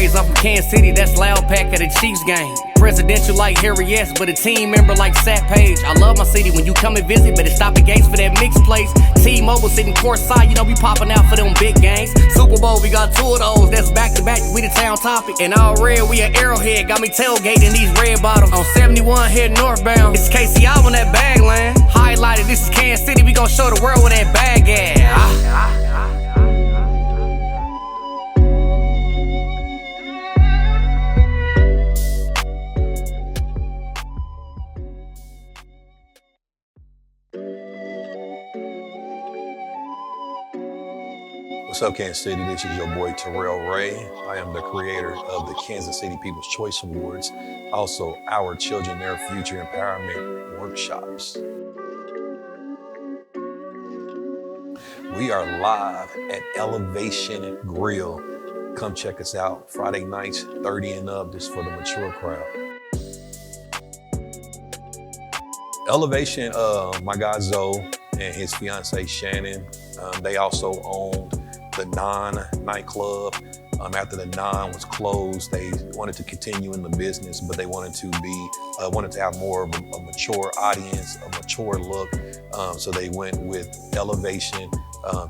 Rays, I'm from Kansas City, that's loud pack at the Chiefs game. Presidential like Harry S, but a team member like Sat Page. I love my city, when you come and visit, better stop at Gates for that mixed place. T-Mobile sitting courtside, you know we popping out for them big games. Super Bowl, we got 2 of those, that's back to back, we the town topic. And all red, we at Arrowhead, got me tailgating these red bottoms. On 71 heading northbound, it's KCI on that bag land. Highlighted, this is Kansas City, we gon' show the world where that bag at. What's up, Kansas City? This is your boy Terrell Ray. I am the creator of the Kansas City People's Choice Awards, also Our Children, Their Future Empowerment workshops. We are live at Elevation Grill. Come check us out. Friday nights, 30 and up, just for the mature crowd. Elevation, my guy Zoe and his fiance Shannon, they also owned the Non nightclub. After the Non was closed, they wanted to continue in the business, but they wanted to have more of a mature audience, a mature look. So they went with Elevation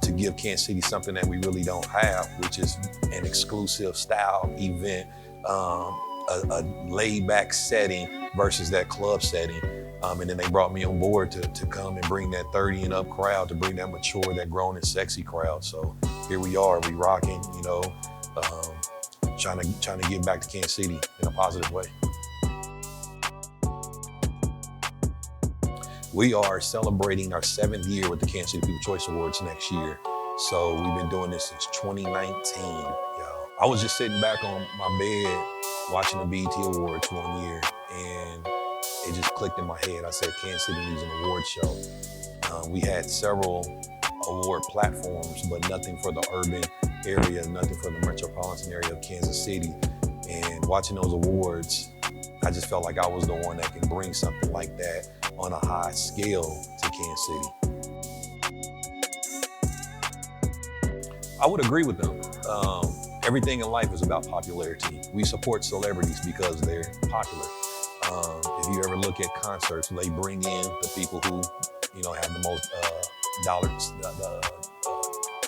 to give Kansas City something that we really don't have, which is an exclusive style event, a laid-back setting versus that club setting. And then they brought me on board to come and bring that 30 and up crowd, to bring that mature, that grown and sexy crowd. So here we are, we rocking, you know, trying to give back to Kansas City in a positive way. We are celebrating our 7th year with the Kansas City People's Choice Awards next year. So we've been doing this since 2019, yo. I was just sitting back on my bed watching the BET Awards one year, and it just clicked in my head. I said, Kansas City needs an award show. We had several award platforms, but nothing for the urban area, nothing for the metropolitan area of Kansas City. And watching those awards, I just felt like I was the one that can bring something like that on a high scale to Kansas City. I would agree with them. Everything in life is about popularity. We support celebrities because they're popular. If you ever look at concerts, they bring in the people who, you know, have the most dollars,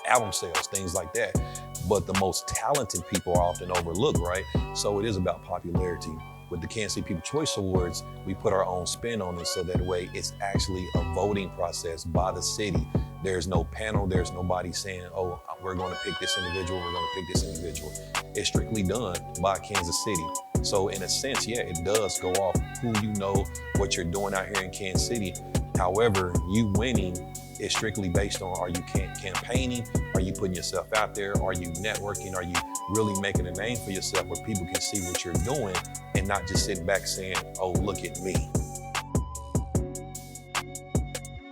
album sales, things like that. But the most talented people are often overlooked, right? So it is about popularity. With the Kansas City People's Choice Awards, we put our own spin on it, so that way it's actually a voting process by the city. There's no panel, there's nobody saying, oh, we're gonna pick this individual, we're gonna pick this individual. It's strictly done by Kansas City. So in a sense, yeah, it does go off who you know, what you're doing out here in Kansas City. However, you winning is strictly based on, are you campaigning? Are you putting yourself out there? Are you networking? Are you really making a name for yourself where people can see what you're doing and not just sitting back saying, oh, look at me.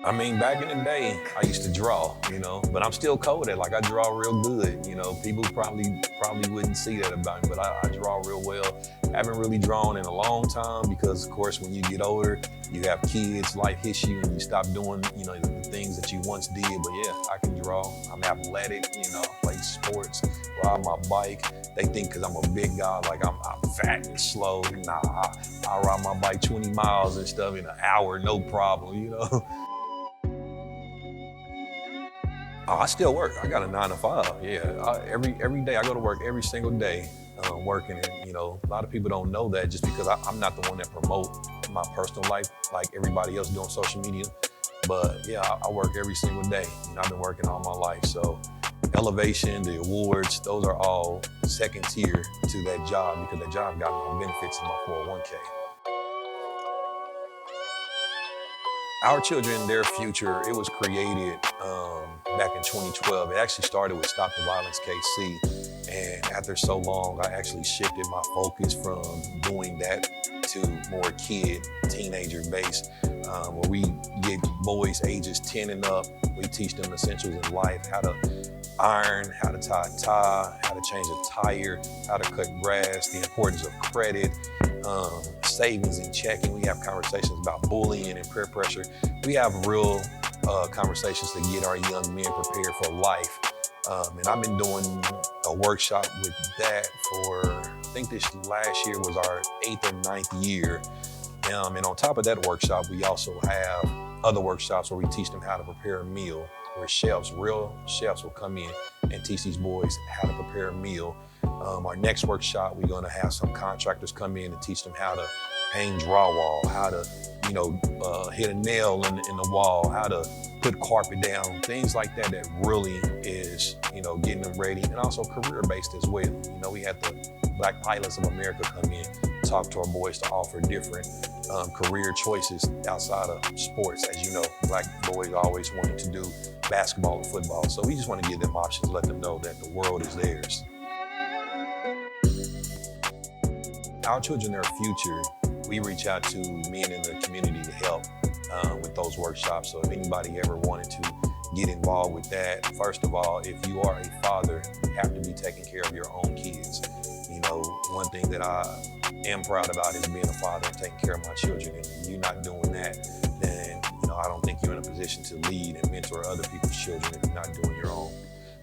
I mean, back in the day, I used to draw, you know, but I'm still coded. Like, I draw real good, you know. People probably wouldn't see that about me, but I draw real well. I haven't really drawn in a long time because, of course, when you get older, you have kids, life hits you, and you stop doing, you know, the things that you once did. But yeah, I can draw. I'm athletic, you know, play sports, ride my bike. They think because I'm a big guy, like I'm fat and slow. Nah, I ride my bike 20 miles and stuff in an hour, no problem, you know. Oh, I still work. I got a 9 to 5. Yeah, every day I go to work every single day, working. And you know, a lot of people don't know that just because I'm not the one that promote my personal life like everybody else doing social media. But yeah, I work every single day. You know, I've been working all my life. So Elevation, the awards, those are all second tier to that job because that job got my benefits in my 401k. Our Children, Their Future, it was created back in 2012. It actually started with Stop the Violence KC. And after so long, I actually shifted my focus from doing that to more teenager based, where we get boys ages 10 and up. We teach them essentials in life, how to iron, how to tie a tie, how to change a tire, how to cut grass, the importance of credit, savings and checking. We have conversations about bullying and peer pressure. We have real conversations to get our young men prepared for life. And I've been doing a workshop with that for, I think this last year was our 8th or 9th year. And on top of that workshop, we also have other workshops where we teach them how to prepare a meal, where real chefs will come in and teach these boys how to prepare a meal. Our next workshop, we're gonna have some contractors come in and teach them how to hang drywall, how to, hit a nail in the wall, how to put carpet down, things like that that really is, getting them ready, and also career-based as well. We had the Black Pilots of America come in, talk to our boys to offer different career choices outside of sports. As you know, Black boys always wanted to do basketball or football. So we just want to give them options, let them know that the world is theirs. Our children, their future, we reach out to men in the community to help with those workshops. So if anybody ever wanted to get involved with that, first of all, if you are a father, you have to be taking care of your own kids. One thing that I am proud about is being a father and taking care of my children. And if you're not doing that, then I don't think you're in a position to lead and mentor other people's children if you're not doing your own.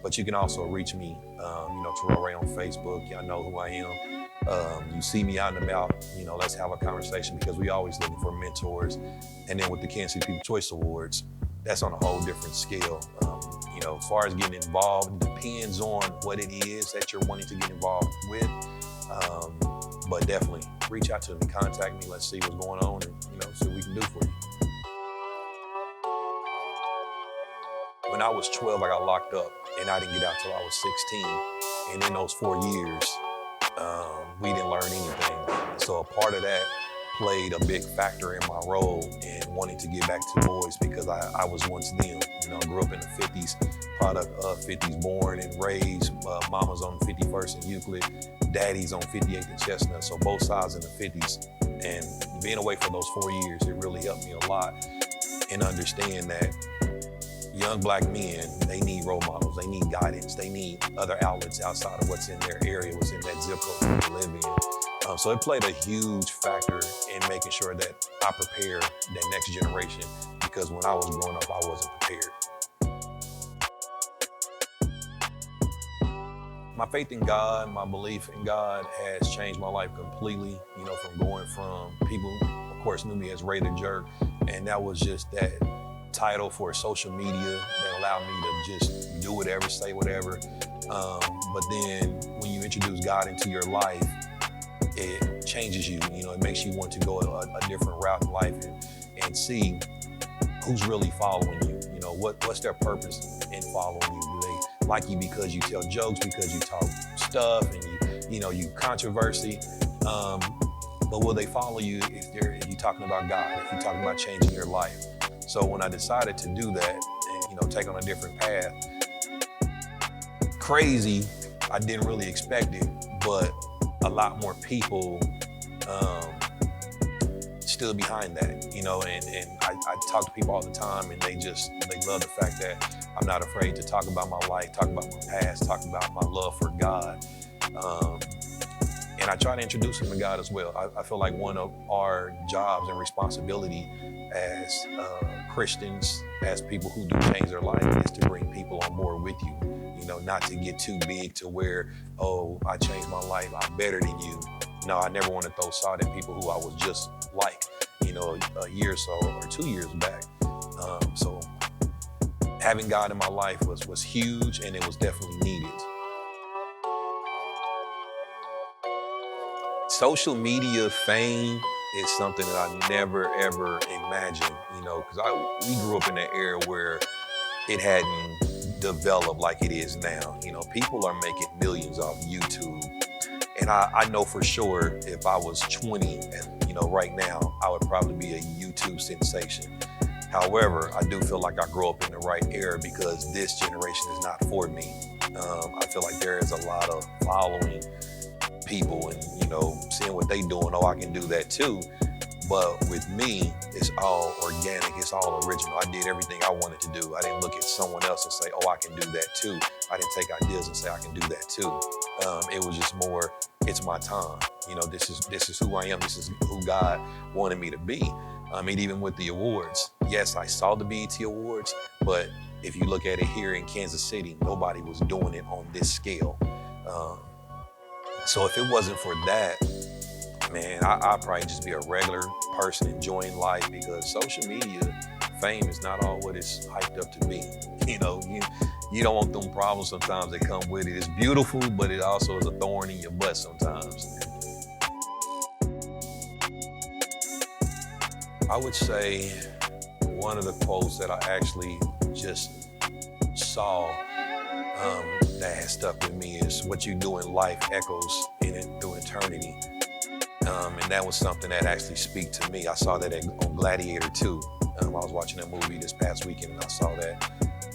But you can also reach me, Terrell Ray on Facebook. Y'all know who I am. You see me out and about, let's have a conversation, because we always looking for mentors. And then with the Kansas City People's Choice Awards, that's on a whole different scale. As far as getting involved, it depends on what it is that you're wanting to get involved with. But definitely reach out to me, contact me, let's see what's going on, and see what we can do for you. When I was 12, I got locked up, and I didn't get out till I was 16. And in those 4 years, we didn't learn anything. So a part of that played a big factor in my role in wanting to get back to boys, because I was once them. Grew up in the 50s, product of 50s, born and raised. Mama's on 51st and Euclid, daddy's on 58th and Chestnut, so both sides in the 50s. And being away for those 4 years, it really helped me a lot in understand that young Black men, they need role models, they need guidance, they need other outlets outside of what's in their area, what's in that zip code they live in. So it played a huge factor in making sure that I prepare that next generation, because when I was growing up, I wasn't prepared. My faith in God, my belief in God has changed my life completely, from going from people, of course, knew me as Ray the Jerk, and that was just that title for social media that allowed me to just do whatever, say whatever. But then when you introduce God into your life, it changes you. It makes you want to go a different route in life and see who's really following you. What's their purpose in following you? Do they like you because you tell jokes, because you talk stuff, and you controversy? But will they follow you if you're talking about God, if you're talking about changing your life? So when I decided to do that and take on a different path, crazy, I didn't really expect it, but a lot more people stood behind that, and I talk to people all the time, and they love the fact that I'm not afraid to talk about my life, talk about my past, talk about my love for God. And I try to introduce them to God as well. I feel like one of our jobs and responsibility as Christians, as people who do change their life, is to bring people on board with you. Not to get too big to where, oh, I changed my life, I'm better than you. No, I never want to throw salt at people who I was just like, a year or so or 2 years back. So having God in my life was huge, and it was definitely needed. Social media fame is something that I never, ever imagined, because we grew up in an era where it hadn't developed like it is now. People are making millions off YouTube. And I know for sure if I was 20 and, right now, I would probably be a YouTube sensation. However, I do feel like I grew up in the right era, because this generation is not for me. I feel like there is a lot of following people and, seeing what they doing. Oh, I can do that too. But with me, it's all organic, it's all original. I did everything I wanted to do. I didn't look at someone else and say, oh, I can do that too. I didn't take ideas and say, I can do that too. It was just more, it's my time. This is who I am. This is who God wanted me to be. Even with the awards, yes, I saw the BET Awards, but If you look at it here in Kansas City, nobody was doing it on this scale. So if it wasn't for that, man, I'd probably just be a regular person enjoying life, because social media fame is not all what it's hyped up to be. You don't want them problems sometimes that come with it. It's beautiful, but it also is a thorn in your butt sometimes. I would say one of the quotes that I actually just saw that has stuck with me is, "What you do in life echoes in it through eternity." And that was something that actually speak to me. I saw that on Gladiator 2. I was watching that movie this past weekend and I saw that.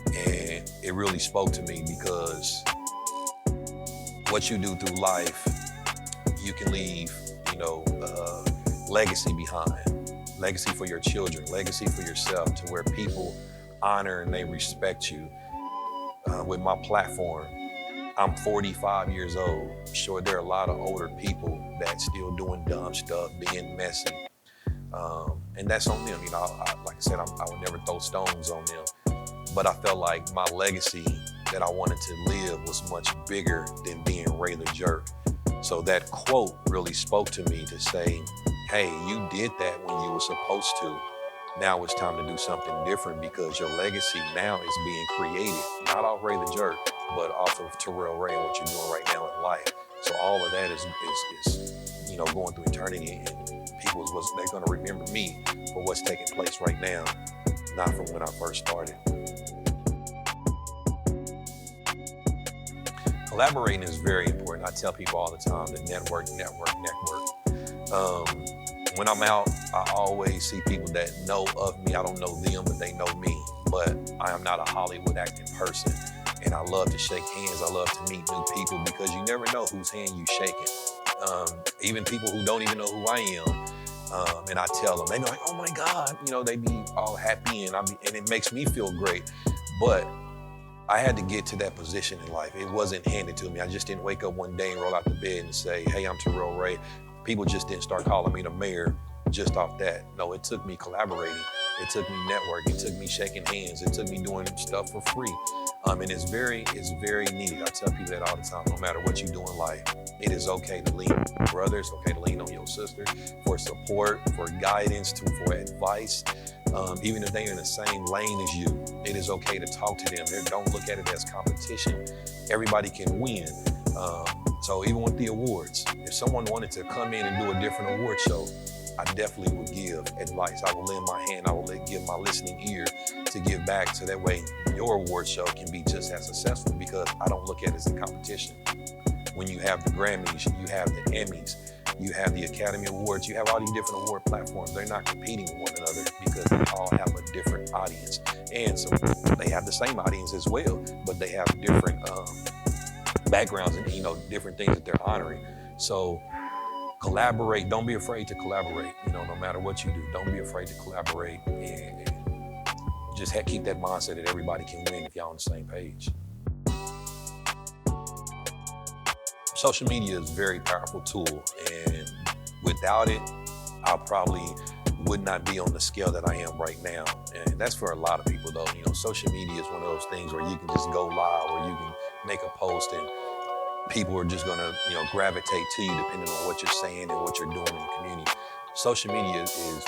And it really spoke to me, because what you do through life, you can leave, legacy behind. Legacy for your children, legacy for yourself, to where people honor and they respect you. With my platform, I'm 45 years old. Sure, there are a lot of older people that still doing dumb stuff, being messy. And that's on them. Like I said, I would never throw stones on them. But I felt like my legacy that I wanted to live was much bigger than being Ray the Jerk. So that quote really spoke to me, to say, hey, you did that when you were supposed to. Now it's time to do something different, because your legacy now is being created, not off Ray the Jerk, but off of Terrell Ray and what you're doing right now in life. So all of that is going through eternity, and they're going to remember me for what's taking place right now, not from when I first started. Collaborating is very important. I tell people all the time to network. When I'm out, I always see people that know of me. I don't know them, but they know me. But I am not a Hollywood acting person. And I love to shake hands. I love to meet new people, because you never know whose hand you shaking. Even people who don't even know who I am. And I tell them, they be like, oh my God, they be all happy, and it makes me feel great. But I had to get to that position in life. It wasn't handed to me. I just didn't wake up one day and roll out the bed and say, hey, I'm Terrell Ray. People just didn't start calling me the mayor just off that. No, it took me collaborating. It took me networking. It took me shaking hands. It took me doing stuff for free. And it's very needed. I tell people that all the time. No matter what you do in life, it is okay to lean on your brother. It's okay to lean on your sister for support, for guidance, for advice. Even if they're in the same lane as you, it is okay to talk to them. Don't look at it as competition. Everybody can win. So even with the awards, if someone wanted to come in and do a different award show, I definitely would give advice. I will lend my hand. I will give my listening ear to give back, so that way your award show can be just as successful, because I don't look at it as a competition. When you have the Grammys, you have the Emmys, you have the Academy Awards, you have all these different award platforms. They're not competing with one another, because they all have a different audience. And so they have the same audience as well, but they have different backgrounds and different things that they're honoring. So collaborate. Don't be afraid to collaborate. No matter what you do, don't be afraid to collaborate, and just keep that mindset that everybody can win if y'all on the same page. Social media is a very powerful tool, and without it, I probably would not be on the scale that I am right now. And that's for a lot of people though. Social media is one of those things where you can just go live, or you can make a post and people are just gonna, gravitate to you depending on what you're saying and what you're doing in the community. Social media is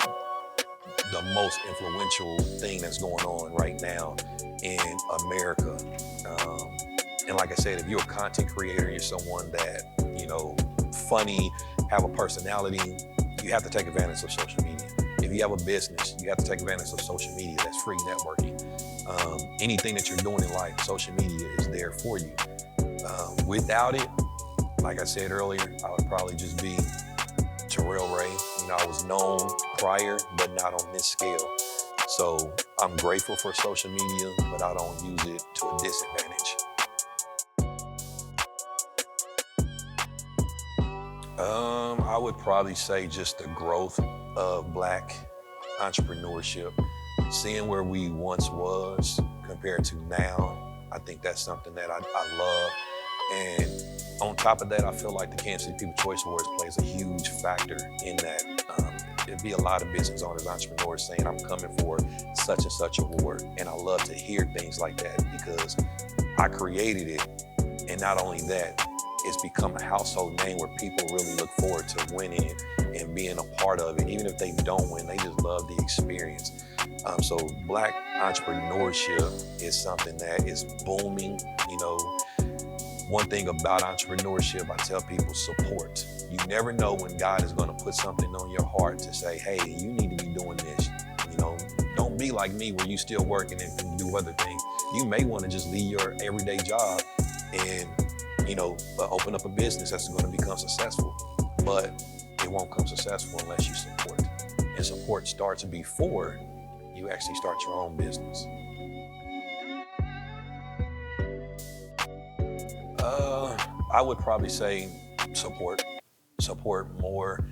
the most influential thing that's going on right now in America. And like I said, if you're a content creator, you're someone that, funny, have a personality, you have to take advantage of social media. If you have a business, you have to take advantage of social media. That's free networking. Anything that you're doing in life, social media is there for you. Without it, like I said earlier, I would probably just be Terrell Ray. I was known prior, but not on this scale. So I'm grateful for social media, but I don't use it to a disadvantage. I would probably say just the growth of Black entrepreneurship, seeing where we once was compared to now. I think that's something that I love. And on top of that, I feel like the Kansas City People's Choice Awards plays a huge factor in that. There'd be a lot of business owners, entrepreneurs saying, I'm coming for such and such award. And I love to hear things like that because I created it. And not only that, it's become a household name where people really look forward to winning and being a part of it. Even if they don't win, they just love the experience. So Black entrepreneurship is something that is booming. You know, one thing about entrepreneurship, I tell people, support. You never know when God is going to put something on your heart to say, hey, you need to be doing this. You know, don't be like me where you still working and do other things. You may want to just leave your everyday job and, you know, open up a business that's going to become successful. But it won't come successful unless you support. And support starts before you actually start your own business. I would probably say support more.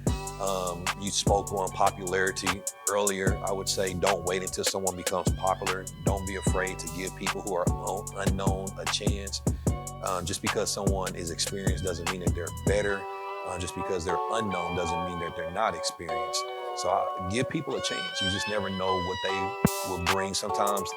You spoke on popularity earlier. I would say don't wait until someone becomes popular. Don't be afraid to give people who are unknown a chance. Just because someone is experienced doesn't mean that they're better. Just because they're unknown doesn't mean that they're not experienced. So give people a chance. You just never know what they will bring. Sometimes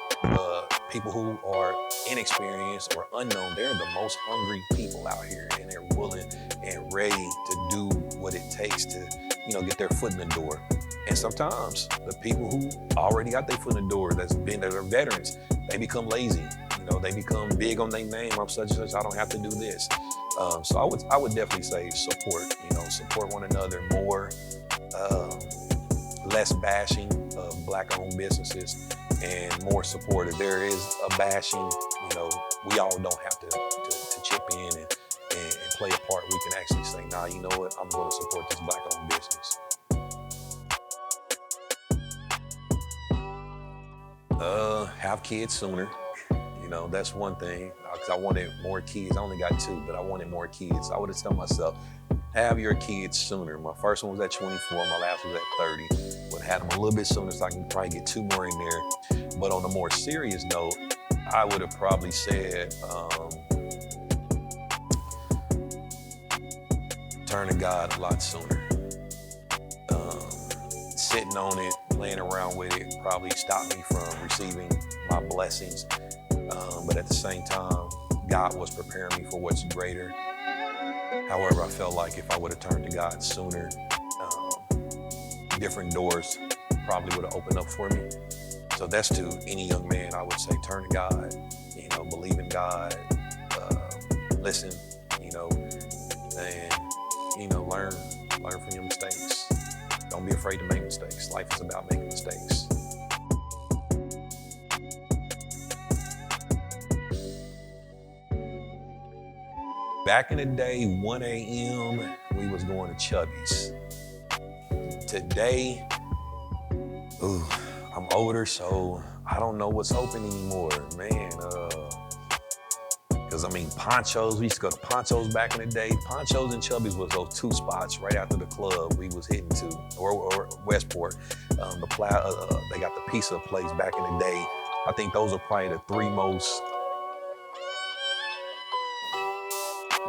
people who are inexperienced or unknown, they're the most hungry people out here, and they're willing and ready to do what it takes to, you know, get their foot in the door. And sometimes the people who already got their foot in the door, that are veterans, they become lazy. You know, they become big on their name. I'm such and such, I don't have to do this. So I would definitely say support. You know, support one another more. Less bashing of Black-owned businesses and more support. If there is a bashing, you know, we all don't have to chip in and play a part. We can actually say, nah, you know what, I'm going to support this Black-owned business. Have kids sooner. You know, that's one thing, because I wanted more kids. I only got 2, but I wanted more kids. I would have told myself, have your kids sooner. My first one was at 24, my last was at 30. Would have had them a little bit sooner so I can probably get 2 more in there. But on a more serious note, I would have probably said, turn to God a lot sooner. Sitting on it, playing around with it, probably stopped me from receiving my blessings. But at the same time, God was preparing me for what's greater. However, I felt like if I would have turned to God sooner, different doors probably would have opened up for me. So that's to any young man, I would say, turn to God, you know, believe in God, listen, you know, and, you know, learn from your mistakes. Don't be afraid to make mistakes. Life is about making mistakes. Back in the day, 1 a.m., we was going to Chubby's. Today, I'm older, so I don't know what's open anymore, man. Because, I mean, Ponchos, we used to go to Ponchos back in the day. Ponchos and Chubby's was those 2 spots right after the club we was hitting to, or Westport. They got the pizza place back in the day. I think those are probably the 3 most.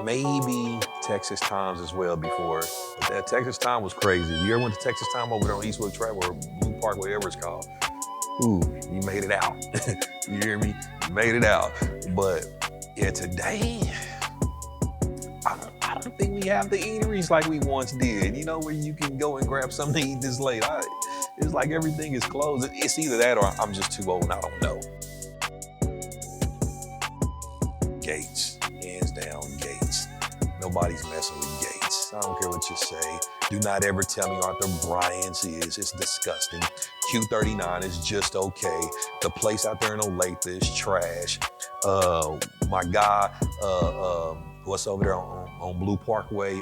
Maybe Texas Times as well before. But that Texas Time was crazy. You ever went to Texas Time over there on Eastwood Travel or Blue Park, whatever it's called? Ooh, you made it out. You hear me? You made it out. But yeah, today, I don't think we have the eateries like we once did, you know, where you can go and grab something to eat this late. It's like everything is closed. It's either that or I'm just too old and I don't know. Gates, hands down, Gates. Nobody's messing with Gates. I don't care what you say. Do not ever tell me Arthur Bryant's is. It's disgusting. Q39 is just okay. The place out there in Olathe is trash. My guy, what's over there on Blue Parkway?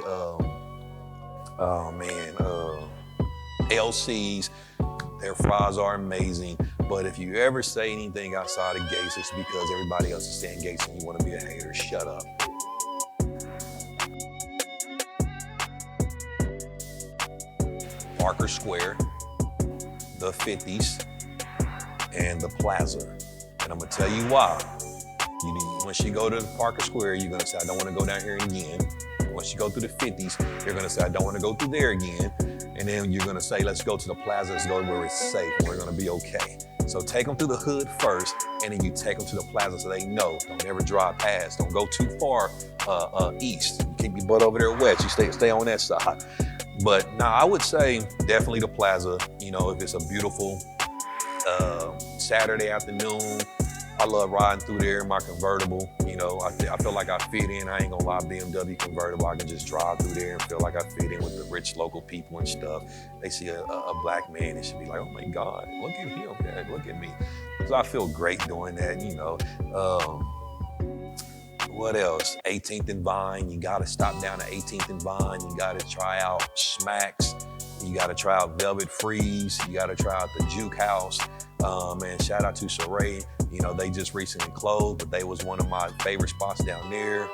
LC's, their fries are amazing. But if you ever say anything outside of Gates, it's because everybody else is saying Gates and you want to be a hater. Shut up. Parker Square, the 50s, and the Plaza. And I'm gonna tell you why. Once you go to Parker Square, you're gonna say, I don't wanna go down here again. Once you go through the 50s, you're gonna say, I don't wanna go through there again. And then you're gonna say, let's go to the Plaza, let's go where it's safe, we're gonna be okay. So take them through the hood first, and then you take them to the plaza so they know. Don't ever drive past. Don't go too far east. Keep your butt over there west. You stay on that side. But now I would say definitely the plaza. You know, if it's a beautiful Saturday afternoon, I love riding through there in my convertible. You know, I feel like I fit in. I ain't gonna lie, BMW convertible. I can just drive through there and feel like I fit in with the rich local people and stuff. They see a black man, it should be like, oh my God, look at him, Dad, look at me. So I feel great doing that, you know. What else? 18th and Vine, you gotta stop down at 18th and Vine. You gotta try out Schmacks. You gotta try out Velvet Freeze. You gotta try out the Juke House. Man, shout out to Sheree. You know, they just recently closed, but they was one of my favorite spots down there.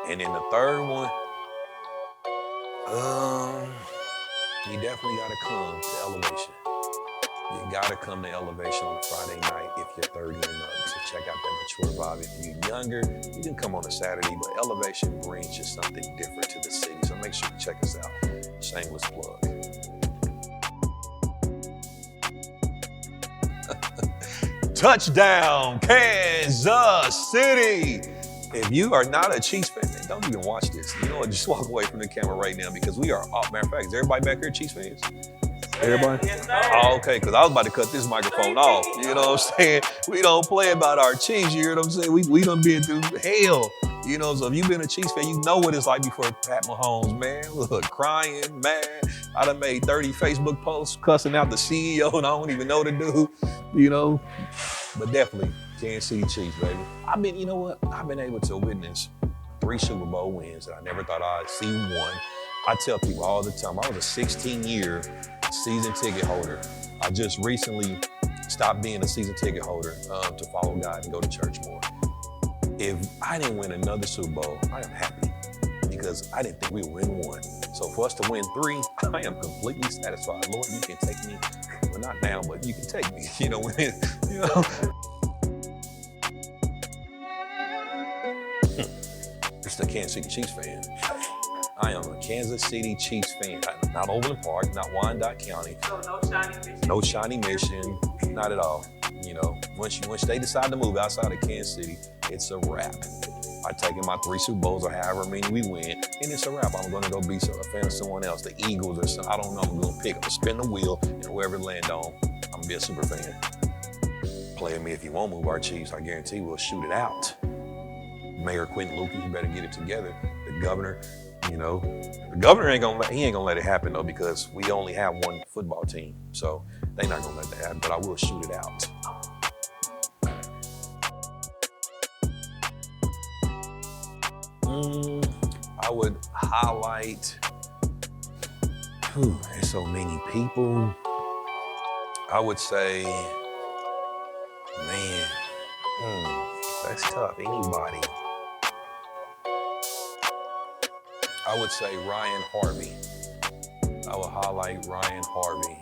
And then the third one, you definitely gotta come to Elevation. You gotta come to Elevation on Friday night if you're 30 and up to check out that mature vibe. If you're younger, you can come on a Saturday, but Elevation brings just something different to the city. So make sure you check us out. Shameless plug. Touchdown, Kansas City! If you are not a Chiefs fan, man, don't even watch this. You know what? Just walk away from the camera right now because we are off. Matter of fact, is everybody back here Chiefs fans? Everybody? Yes, sir. Oh, okay, because I was about to cut this microphone off. You know what I'm saying? We don't play about our Chiefs, you hear what I'm saying? We done been through hell. You know, so if you've been a Chiefs fan, you know what it's like before Pat Mahomes, man. Look, crying, mad. I done made 30 Facebook posts cussing out the CEO and I don't even know the dude, you know. But definitely, Kansas City Chiefs, baby. You know what? I've been able to witness 3 Super Bowl wins that I never thought I'd see one. I tell people all the time, I was a 16-year season ticket holder. I just recently stopped being a season ticket holder to follow God and go to church more. If I didn't win another Super Bowl, I am happy because I didn't think we would win one. So for us to win 3, I am completely satisfied. Lord, you can take me. Well, not now, but you can take me. You know, when, you know. It's the Kansas City Chiefs fan. I am a Kansas City Chiefs fan. Not Overland Park, not Wyandotte County. No shiny mission, not at all. You know, once they decide to move outside of Kansas City, it's a wrap. I've taken my 3 Super Bowls or however many we win, and it's a wrap. I'm gonna go be a fan of someone else, the Eagles or something. I don't know, I'm gonna spin the wheel, and whoever it land on, I'm gonna be a super fan. Play with me if you won't move our Chiefs, I guarantee we'll shoot it out. Mayor Quentin Lucas, you better get it together. The governor, you know, the governor ain't gonna let it happen though, because we only have 1 football team. So they're not gonna let that happen, but I will shoot it out. I would highlight, there's so many people. I would say, man, that's tough, anybody. I would say Ryan Harvey. I would highlight Ryan Harvey,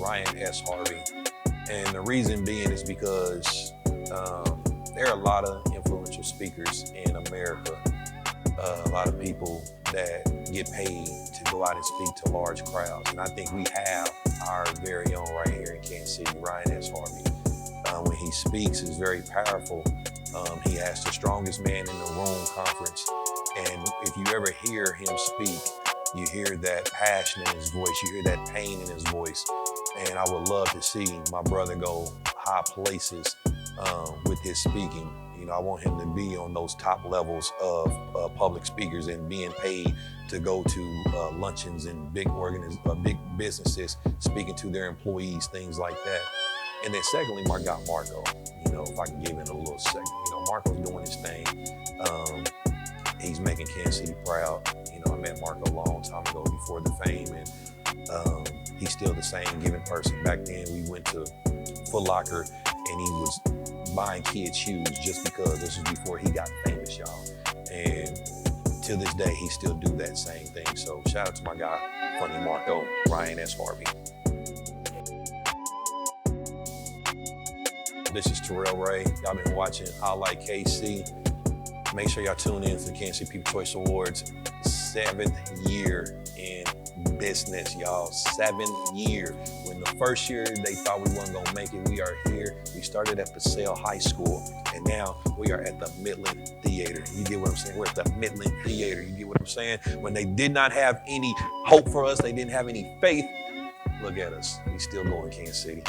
Ryan S. Harvey. And the reason being is because there are a lot of influential speakers in America. A lot of people that get paid to go out and speak to large crowds. And I think we have our very own right here in Kansas City, Ryan S. Harvey. When he speaks, it's very powerful. He has the strongest man in the room conference. And if you ever hear him speak, you hear that passion in his voice, you hear that pain in his voice. And I would love to see my brother go high places with his speaking. You know, I want him to be on those top levels of public speakers and being paid to go to luncheons and big businesses, speaking to their employees, things like that. And then secondly, my guy Marco, you know, if I can give him a little second, you know, Marco's doing his thing. He's making Kansas City proud. You know, I met Marco a long time ago before the fame, and he's still the same giving person. Back then, we went to Foot Locker, and he was buying kids shoes just because this was before he got famous, y'all. And to this day, he still do that same thing. So shout out to my guy, Funny Marco, Ryan S. Harvey. This is Terrell Ray. Y'all been watching HighlightKC. Make sure y'all tune in to the Kansas City People's Choice Awards. 7th year in business, y'all. 7th year. When the first year they thought we wasn't gonna make it, we are here. We started at Passaic High School, and now we are at the Midland Theater. You get what I'm saying? We're at the Midland Theater. You get what I'm saying? When they did not have any hope for us, they didn't have any faith, look at us. We still going Kansas City.